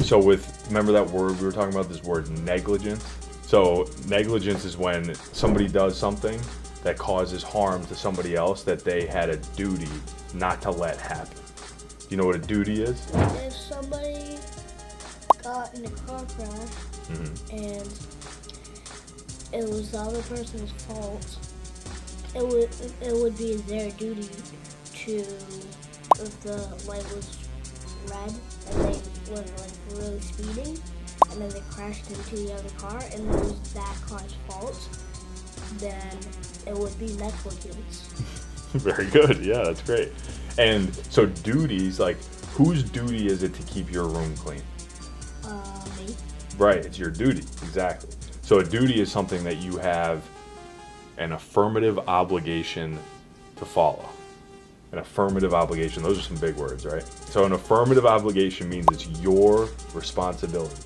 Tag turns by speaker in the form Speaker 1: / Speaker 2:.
Speaker 1: So remember that word, we were talking about this word negligence? So negligence is when somebody does something that causes harm to somebody else that they had a duty not to let happen. Do you know what a duty is?
Speaker 2: If somebody got in a car crash and it was the other person's fault, it would be their duty to, if the light was red and they were like really speeding and then they crashed into the other car and it was that car's fault, then it would be negligence.
Speaker 1: Very good. Yeah, that's great. And so duties, like whose duty is it to keep your room clean?
Speaker 2: Me.
Speaker 1: Right, it's your duty, exactly. So a duty is something that you have an affirmative obligation to follow. An affirmative obligation, those are some big words, right? So an affirmative obligation means it's your responsibility.